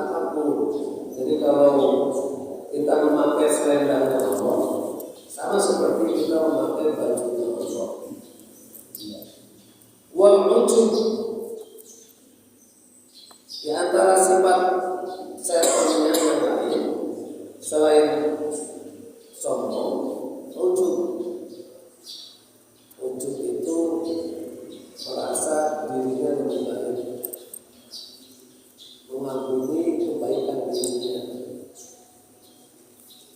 apapun. Jadi kalau kita memakai selendang Allah, sama seperti kita memakai baju Allah. Wal ujub, di antara sifat setannya yang lain selain sombong, ujub. Ujub itu merasa dirinya lebih baik, mengagumi kebaikan dirinya,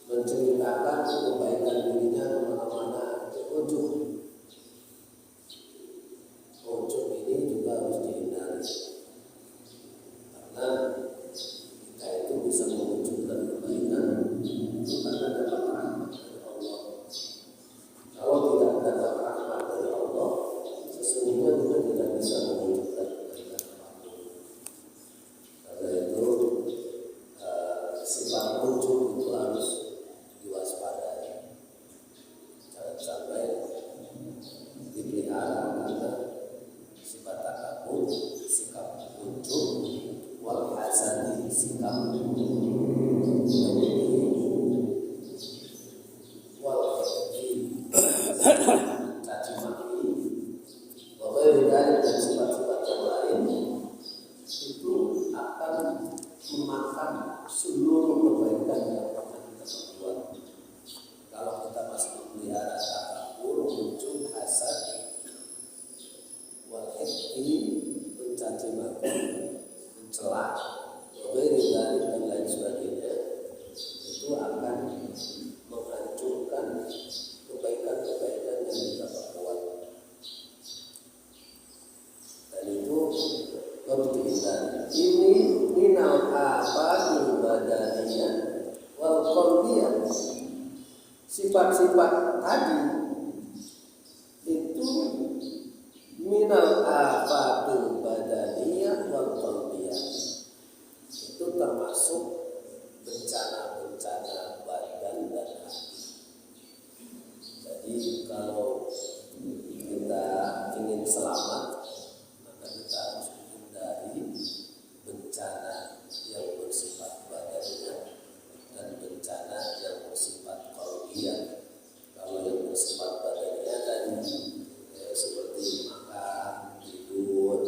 menceritakan kebaikan dirinya kemana-mana. Ujub. Ujub ini juga harus dihindari, karena kita itu bisa mewujudkan kebaikan itu karena dapat rahmat dari Allah. Kalau tidak dapat rahmat dari Allah, sesungguhnya kita tidak bisa mewujudkan kebaikan apapun. Karena itu sifat ujub itu harus diwaspadai, jangan sampai dipelihara, karena sifat takabur, sikap ujub, wal hasadi, sikap wal caci maki, dari dan sifat-sifat yang lain itu akan memakan seluruh kebaikan yang pernah kita perbuat. Kalau kita masih memelihara takabur, ujub, hasad, wal hikmi, mencaci maki, mencela, dari dan lain sebagainya, itu akan menghancurkan kebaikan-kebaikan yang kita perbuat. Dan itu harus dihindari. Ini minal afadil badaniyah wal qalbiyah. Sifat-sifat tadi itu minal afadil badaniyah wal qalbiyah. Itu termasuk bencana-bencana badan dan hati. Jadi kalau kita ingin selamat, maka kita harus menghindari bencana yang bersifat badannya dan bencana yang bersifat qalbiyah. Kalau yang bersifat badannya tadi seperti makan, tidur,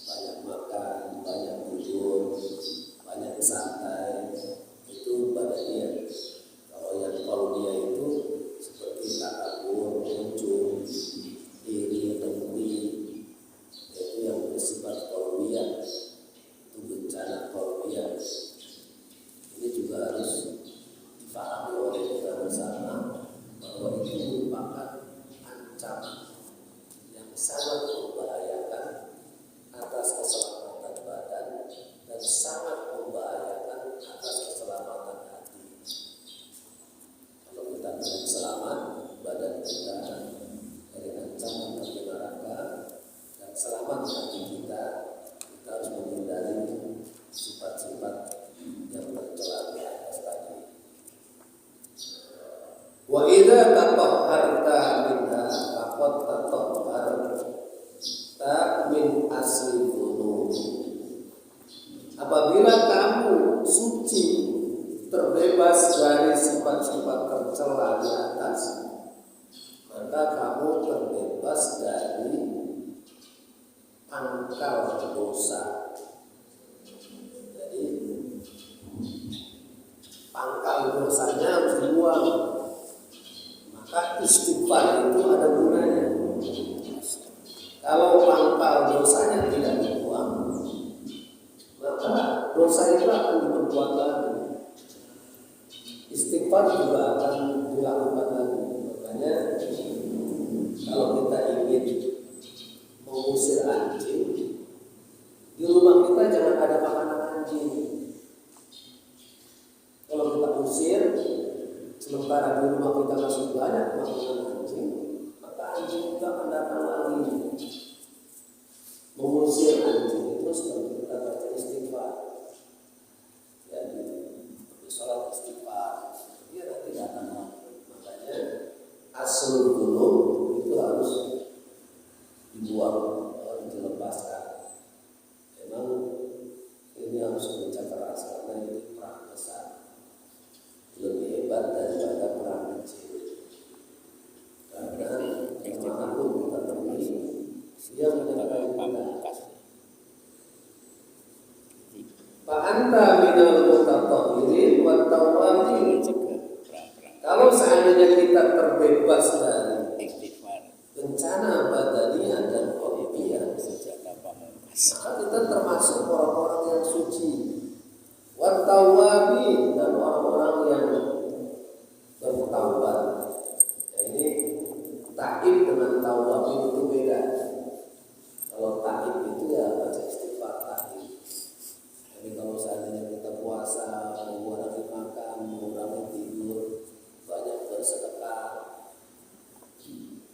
banyak makan, banyak tidur, banyak santai, itu badannya. Kalau yang qalbiyah itu seperti takabur, ujub, iri, dengki, itu yang bersifat qalbiyah, itu bencana qalbiyah. Ini juga harus dipahami oleh kita bersama bahwa itu merupakan ancaman yang sangat membahayakan atas keselamatan badan dan sangat membahayakan atas keselamatan hati. Kalau kita ingin selamat, badan kita dari ancaman api neraka dan selamat hati kita, kita harus menghindari sifat-sifat yang tercela di atas tadi. Wa idza tatahharta minha faqad tatahharta min asli dzunub. Apabila kamu suci, terbebas dari sifat-sifat tercela di atas, maka kamu terbebas dari pangkal dosa. Jadi pangkal dosanya harus dibuang. Maka istighfar itu ada gunanya. Kalau pangkal dosanya tidak dibuang, maka dosa itu akan diperbuat lagi. Istighfar juga akan dilakukan lagi. Makanya kalau kita ingin mengusir anjing, di rumah kita jangan ada makanan anjing. Kalau kita usir, sementara di rumah kita masih banyak makanan anjing, maka anjing itu akan datang lagi. Mengusir anjing itu seperti kita baca istighfar. Jadi sholat istighfar, dia nanti datang lagi. Makanya asal dulu itu harus dibuang, harus dilepaskan. Memang ini harus Dia menyertai pamungkas. Fa anta minal mutatahhirin wat tawwabin. Kalau seandainya kita terbebas dari bencana badania dan qalbiyah, maka kita termasuk orang-orang yang suci. Wat tawwabin, dan orang-orang yang bertaubat. Ini taib dengan tawwabin itu beda. Kalau taib itu ya baca istighfar taib. Jadi kalau seandainya kita puasa, mengurangi makan, mengurangi tidur, banyak bersedekah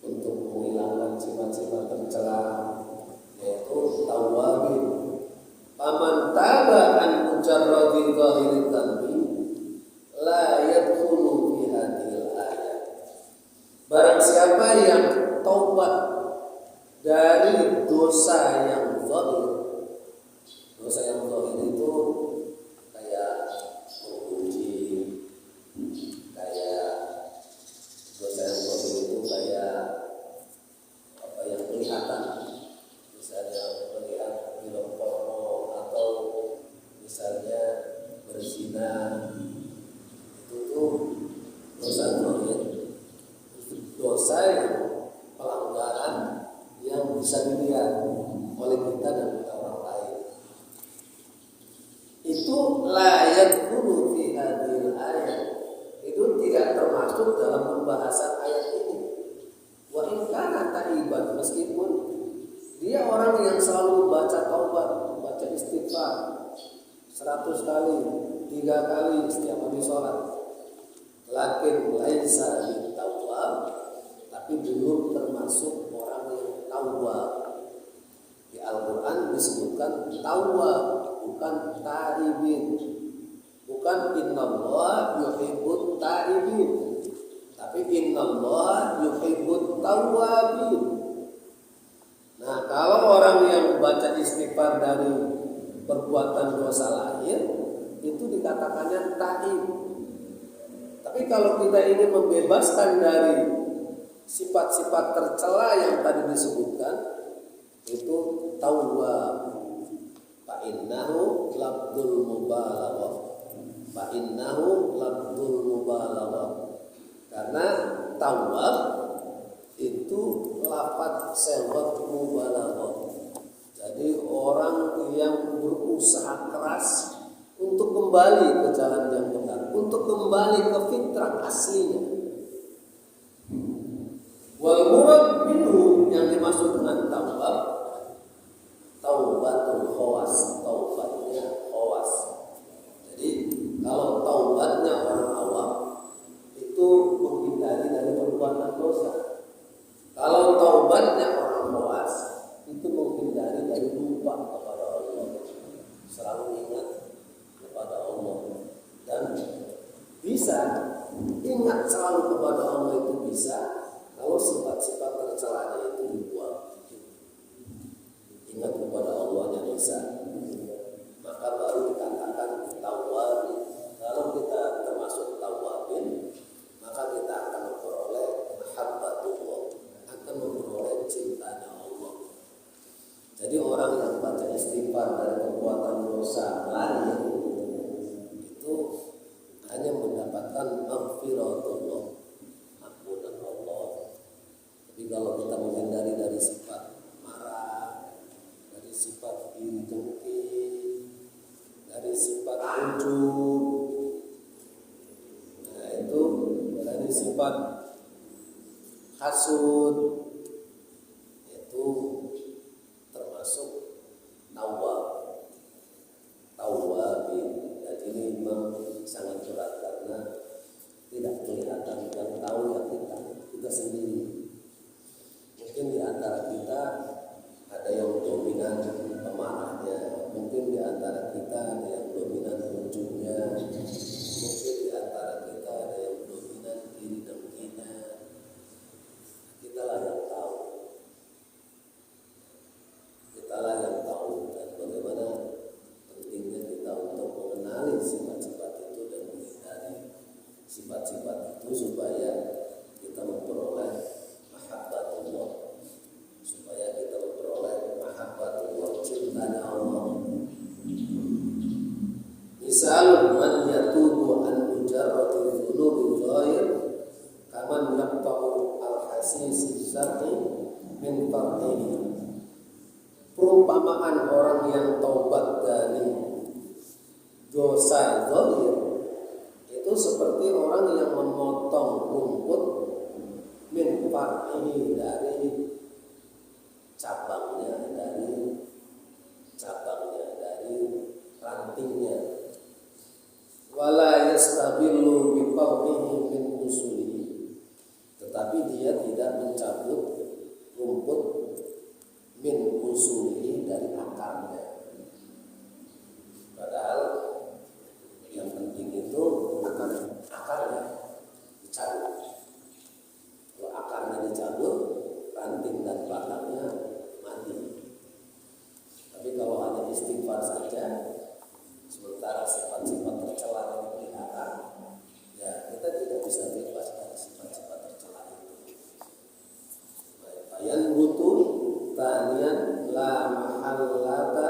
untuk menghilangkan sifat-sifat tercela, yaitu tawwabin. Faman taba an mujarradi dhahiri dhanbi la yadkhulu fi hadhil ayat. Barang siapa yang taubat dari dosa yang zahir. Dosa yang zahir itu kayak menguji, kayak dosa yang zahir itu kayak apa yang kelihatan, misalnya melihat film porno atau misalnya berzina, itu tuh dosa zahir. Dosa yang pelanggaran yang bisa dilihat oleh kita dan orang lain. Itu la yadkhulu fi hadhil ayat. Itu tidak termasuk dalam pembahasan ayat ini. Wa in kana taiban, meskipun dia orang yang selalu baca taubat, baca istighfar 100 kali, 3 kali setiap habis sholat. Lakin laisa bitawwab, tapi belum termasuk orang yang tawwab. Di Al-Quran disebutkan tawwab, bukan ta'ibin. Bukan innallaha yuhibbut ta'ibin, tapi innallaha yuhibbut tawwabin. Nah, kalau orang yang baca istighfar dari perbuatan dosa lahir, itu dikatakannya ta'ib. Tapi kalau kita ingin membebaskan dari sifat-sifat tercela yang tadi disebutkan, itu tawwab. Fa innahu labdul mubalaghah. Fa innahu labdul mubalaghah. Karena tawwab itu lafaz sewat mubalaghah. Jadi orang yang berusaha keras untuk kembali ke jalan yang benar, untuk kembali ke fitrah aslinya. Wal murad minhu, yang dimaksud dengan tawbah, taubatul khawas, taubatnya khawas. Jadi kalau taubatnya orang awam itu menghindari dari perbuatan dosa. Kalau taubatnya orang khawas itu menghindari dari lupa kepada Allah, selalu ingat kepada Allah, dan bisa ingat selalu kepada Allah itu bisa kalau sifat-sifat tercelanya itu dibuang. Ingat kepada Allahnya bisa, maka baru dikatakan tawwabin. Kalau kita termasuk tawwabin, maka kita akan memperoleh mahabbatullah, akan memperoleh cintanya Allah. Jadi orang yang baca istighfar dari perbuatan dosa lahir itu hanya mendapatkan maghfiratullah, ampunan Allah. Tapi kalau kita menghindari dari sifat marah, dari sifat iri dengki, dari sifat ujub, nah itu dari sifat hasud, itu termasuk tawwabin. Dan ini memang sangat berat karena tidak kelihatan, yang tahu ya kita sendiri. Mungkin di antara kita ada yang dominan pemarahnya, mungkin di antara kita ada yang dominan ujungnya, mungkin di antara kita ada yang dominan iri dengkinya. Kitalah yang tahu. Kitalah yang tahu, dan bagaimana pentingnya kita untuk mengenali sifat-sifat itu dan menghindari sifat-sifat itu supaya kita memperoleh mahabbatullah, supaya kita memperoleh Bal man yatubu an mujarrati dzunubi dhahir kaman yaqta'u al-hasis zar'i min fardihi. Perumpamaan orang yang taubat dari dosa zahir itu seperti orang yang memotong rumput min fardihi dari cabangnya, dari rantingnya. Wala yastabillu biqawlihi min usulihi, tetapi dia tidak mencabut rumput min usulihi dari akarnya. Padahal yang penting itu bukan akarnya dicabut. Kalau akarnya dicabut, ranting dan batangnya mati. Tapi kalau hanya istighfar saja, sementara sifat-sifat tercela yang dipelihara, ya kita tidak bisa bebas dari sifat-sifat tercela itu. Bayan butuh tanian la mahallata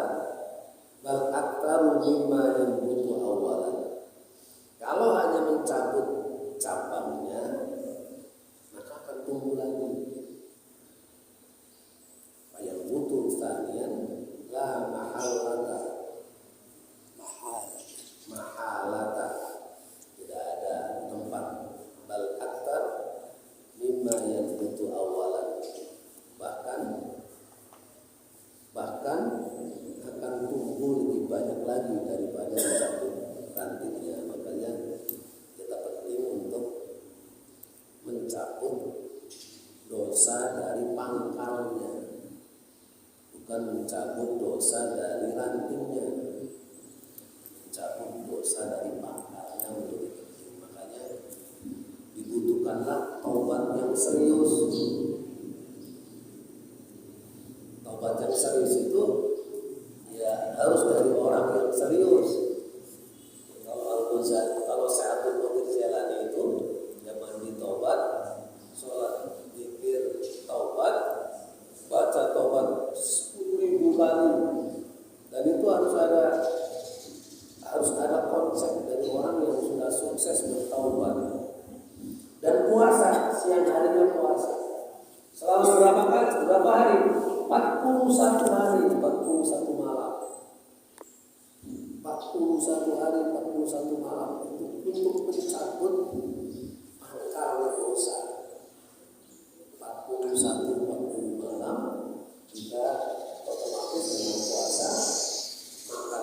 bal aktaru mimma yang butuh awalan. Kalau hanya mencabut cabangnya, maka akan tumbuh lagi. Bayan butuh tanian la mahallata, tidak ada tempat. Bal aktar mimma yang butuh awalan, bahkan akan tumbuh lebih banyak lagi daripada mencabut rantingnya. Makanya kita penting untuk mencabut dosa dari pangkalnya, bukan mencabut dosa dari rantingnya. Mencabut dosa dari pangkalnya untuk itu. Makanya dibutuhkanlah taubat yang serius. Taubat yang serius itu ya harus dari orang yang serius. Kalau Sa'ad bin Mu'adz Jalani itu dia mandi taubat, sholat zikir taubat, baca taubat 10.000 kali, dan itu harus ada konsep dari orang yang sudah sukses bertaubat. Dan puasa, siang harinya puasa selama berapa hari? 41 hari, 41 malam. 41 hari, 41 malam untuk mencabut akar dosa. 40 malam kita otomatis dengan puasa, makan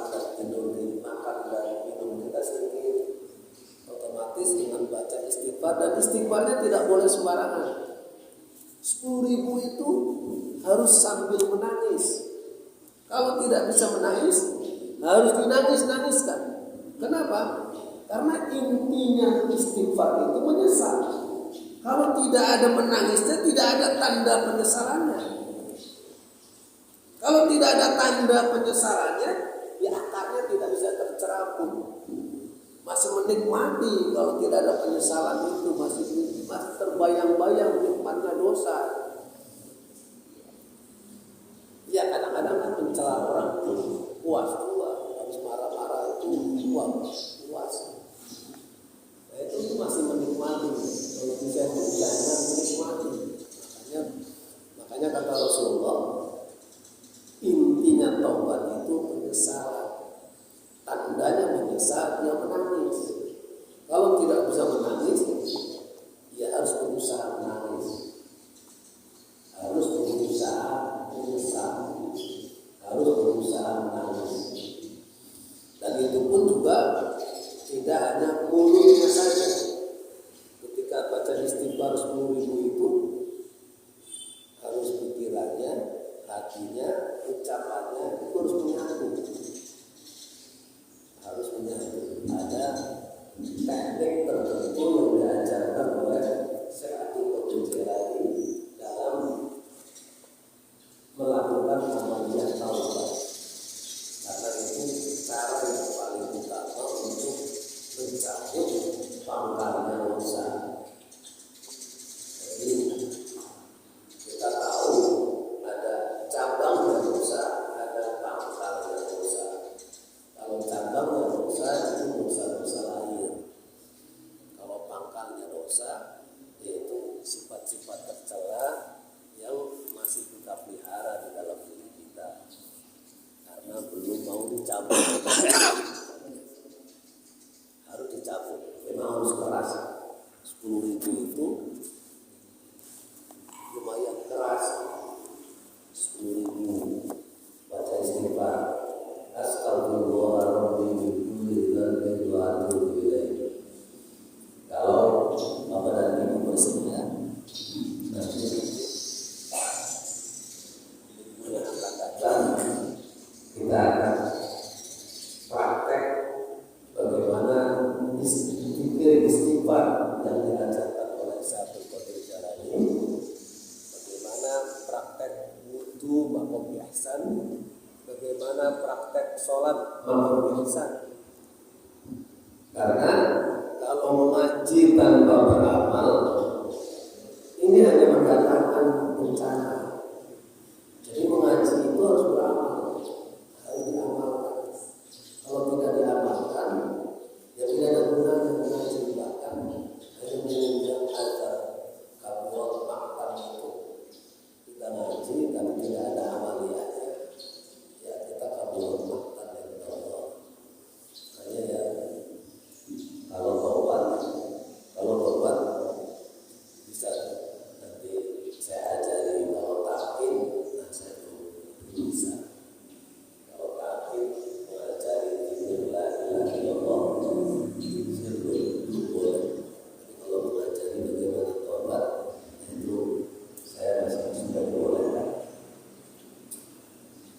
dan minum kita sedikit, otomatis dengan baca istighfar, dan istighfarnya tidak boleh sembarangan. 10.000 itu harus sambil menangis. Kalau tidak bisa menangis, harus dinangis-nangiskan. Kenapa? Karena intinya istighfar itu menyesal. Kalau tidak ada menangisnya, tidak ada tanda penyesalannya. Kalau tidak ada tanda penyesalannya, ya akarnya tidak bisa tercerabut. Masih menikmati kalau tidak ada penyesalan itu, masih terbayang-bayang nikmatnya dosa. Ya kadang-kadang kan mencela orang itu puas juga, habis marah-marah itu puas. Nah, itu masih menikmati. Kalau bisa jangan menikmati. Makanya kata Rasulullah, intinya taubat itu penyesalan. Tandanya menyesal, dia menangis. Kalau tidak bisa menangis, dia harus berusaha menangis. Harus berusaha menyesal. Harus berusaha menangis. Dan itu pun juga tidak hanya mulutnya saja. Ketika baca istighfar 10.000 itu, harus pikirannya, hatinya, ucapannya itu harus menyatu. Harus menyatu. Ada teknik tertentu yang diajarkan oleh Sa'ad bin Mu'adz Jalani dalam melakukan amaliyah taubat. Karena itu cara yang paling utama untuk mencabut pangkalnya dosa. Jadi kita tahu ada cabangnya dosa, ada pangkalnya dosa. Kalau cabangnya dosa itu dosa ihsan, bagaimana praktek sholat makam ihsan. Karena kalau mengaji tanpa beramal, ini hanya mendatangkan bencana. Jadi mengaji itu harus beramal, harus diamalkan. Kalau tidak diamalkan, ya tidak ada gunanya mengaji, bahkan hanya menunjang agar kabul makan itu. Kita ngaji tapi tidak ada amaliyahnya, ya kita kabul makan dari Allah. Hanya ya kalau tobat bisa nanti saya ajari. Kalau takin, nah saya bisa. Kalau takin mengajari la ilaha illallah, saya belum boleh. Tapi kalau mengajari bagaimana tobat, itu saya masih sudah boleh.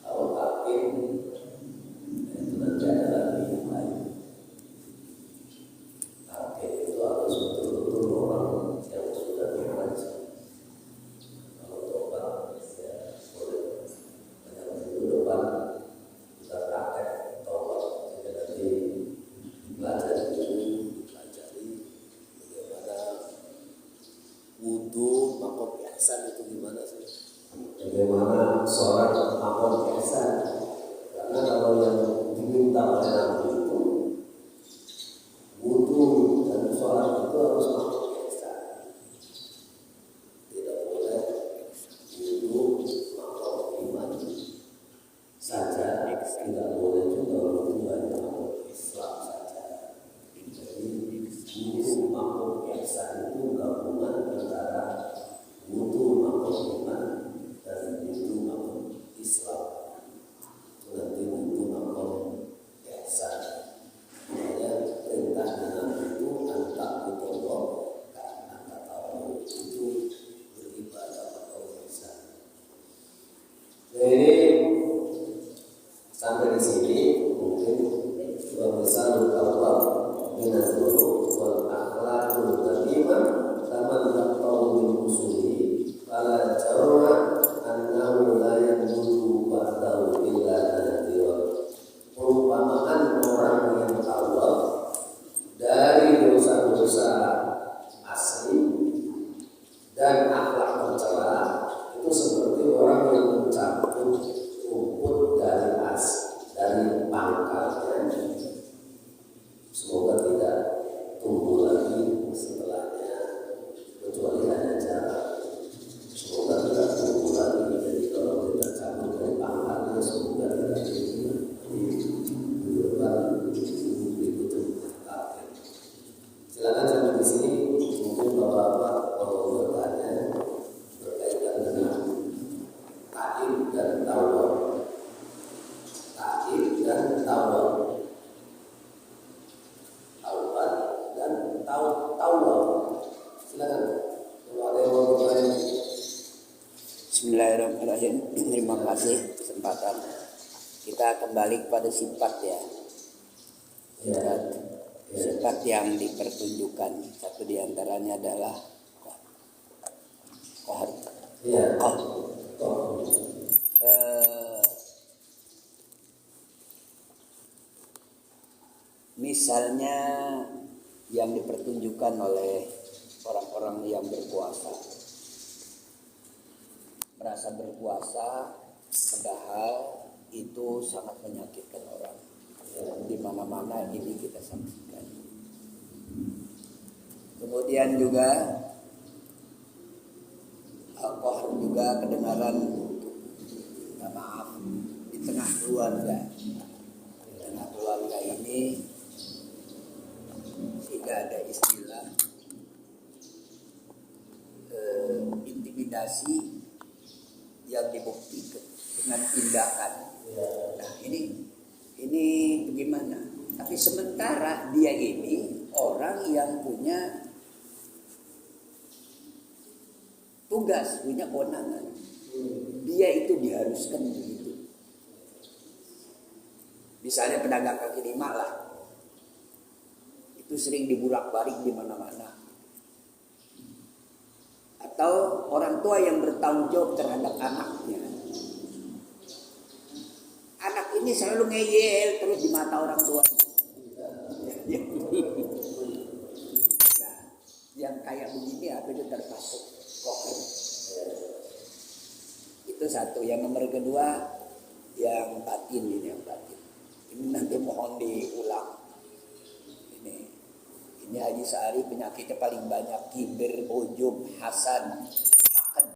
Kalau takin, itu nanti ada lagi yang lain. Takin itu harus betul-betul orang yang sudah mengaji. Kalau tobat, ya boleh. Hanya minggu depan kita praktek tobat. Jadi nanti pelajari bagaimana wudu makom ihsan itu gimana sih? Bagaimana sholat makom ihsan? Karena kalau yang diminta oleh Nabi itu wudu dan sholat itu harus makom ihsan. Tidak boleh wudu makom iman saja, tidak boleh juga wudu hanya makom Islam saja. Jadi wudu makom ihsan itu gabungan antara wudu makom iman dan wudu makom Islam. Nanti wudu makom ihsan. Makanya perintahnya Nabi itu antak Allah, karena kata Allah itu beribadah kepada ihsan. Jadi sampai di sini mungkin bisa lupa minat dulu wal akhlaqul karimah taman taqaw bil usuli fala jarra annahu la yajuzu ba'dahu illa nadhira. Perumpamaan orang yang tawaf dari dosa-dosa asli dan akhlak tercela itu seperti orang yang mencabut rumput dari pangkalnya. Semoga tidak tumbuh lagi setelahnya, kecuali hanya jarak. Semoga tidak tumbuh lagi. Jadi kalau kita cabut dari pangkalnya, semoga tidak tumbuh lagi. Silakan sampai di sini. Mungkin bapak-bapak mau bertanya berkaitan dengan ta'ib dan tawar. Ta'ib dan tawar. Tawar dan tawar. Silakan. Kalau ada yang mau bertanya. Bismillahirrahmanirrahim. Terima kasih kesempatan. Kita kembali kepada sifat ya. Sifat yang dipertunjukkan. Satu diantaranya adalah qahar. Iya. Misalnya yang dipertunjukkan oleh orang-orang yang berkuasa, merasa berkuasa, padahal itu sangat menyakitkan orang. Di mana-mana ini kita saksikan. Kemudian juga alkohol juga kedengaran, maaf, di tengah keluarga. Di tengah keluarga ini tidak ada istilah intimidasi yang dibuktikan dengan tindakan. Nah ini bagaimana? Tapi sementara dia ini orang yang punya tugas, punya kewenangan. Dia itu diharuskan begitu. Misalnya pedagang kaki lima lah, itu sering diburak-balik di mana-mana. Atau orang tua yang bertanggung jawab terhadap anaknya, ini selalu ngeyel terus di mata orang tua. Nah, yang kayak begini apa itu termasuk kohen. Itu satu. Yang nomor kedua yang batin, ini yang batin. Ini nanti mohon diulang. Ini Haji Sa'ari penyakitnya paling banyak, kibir, ujub, hasad, hakad.